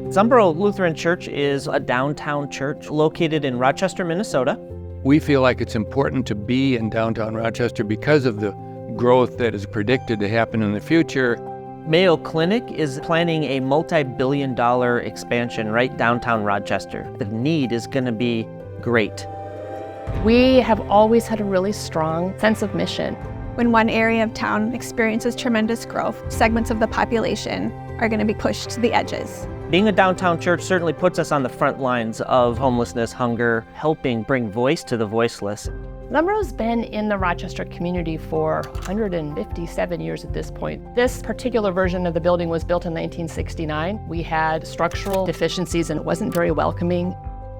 Zumbro Lutheran Church is a downtown church located in Rochester, Minnesota. We feel like it's important to be in downtown Rochester because of the growth that is predicted to happen in the future. Mayo Clinic is planning a multi-billion-dollar expansion right downtown Rochester. The need is going to be great. We have always had a really strong sense of mission. When one area of town experiences tremendous growth, segments of the population are going to be pushed to the edges. Being a downtown church certainly puts us on the front lines of homelessness, hunger, helping bring voice to the voiceless. Zumbro's been in the Rochester community for 157 years at this point. This particular version of the building was built in 1969. We had structural deficiencies and it wasn't very welcoming.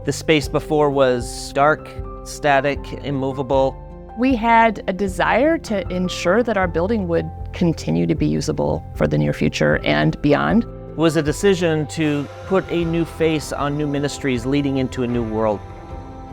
The space before was dark, static, immovable. We had a desire to ensure that our building would continue to be usable for the near future and beyond. It was a decision to put a new face on new ministries leading into a new world.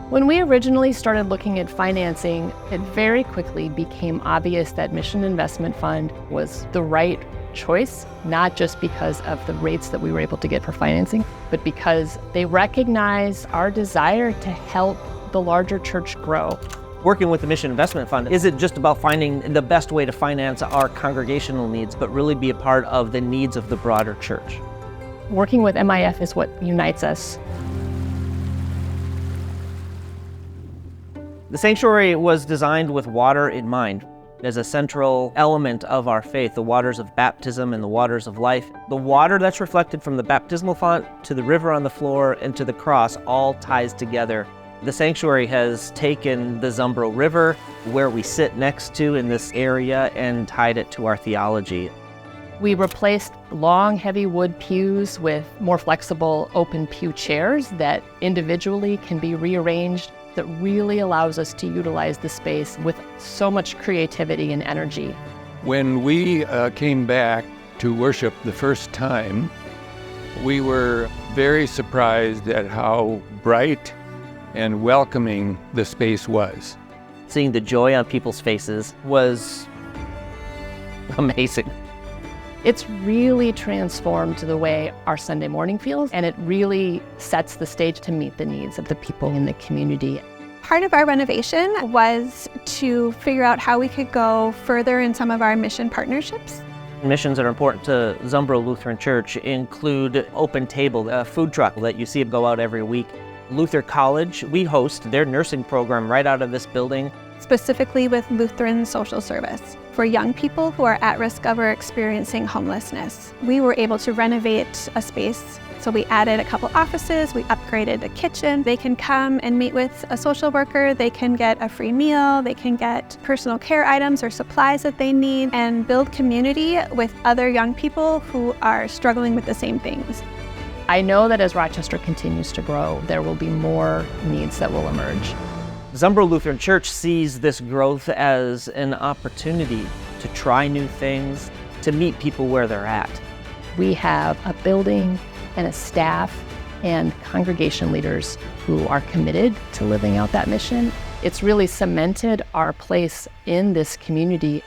When we originally started looking at financing, it very quickly became obvious that Mission Investment Fund was the right choice, not just because of the rates that we were able to get for financing, but because they recognize our desire to help the larger church grow. Working with the Mission Investment Fund isn't just about finding the best way to finance our congregational needs, but really be a part of the needs of the broader church. Working with MIF is what unites us. The sanctuary was designed with water in mind as a central element of our faith, the waters of baptism and the waters of life. The water that's reflected from the baptismal font to the river on the floor and to the cross all ties together. The sanctuary has taken the Zumbro River, where we sit next to in this area, and tied it to our theology. We replaced long, heavy wood pews with more flexible open pew chairs that individually can be rearranged. That really allows us to utilize the space with so much creativity and energy. When we came back to worship the first time, we were very surprised at how bright and welcoming the space was. Seeing the joy on people's faces was amazing. It's really transformed the way our Sunday morning feels, and it really sets the stage to meet the needs of the people in the community. Part of our renovation was to figure out how we could go further in some of our mission partnerships. Missions that are important to Zumbro Lutheran Church include Open Table, a food truck that you see go out every week. Luther College, we host their nursing program right out of this building. Specifically with Lutheran social service for young people who are at risk of or experiencing homelessness. We were able to renovate a space, so we added a couple offices, we upgraded a kitchen. They can come and meet with a social worker, they can get a free meal, they can get personal care items or supplies that they need, and build community with other young people who are struggling with the same things. I know that as Rochester continues to grow, there will be more needs that will emerge. Zumbro Lutheran Church sees this growth as an opportunity to try new things, to meet people where they're at. We have a building and a staff and congregation leaders who are committed to living out that mission. It's really cemented our place in this community.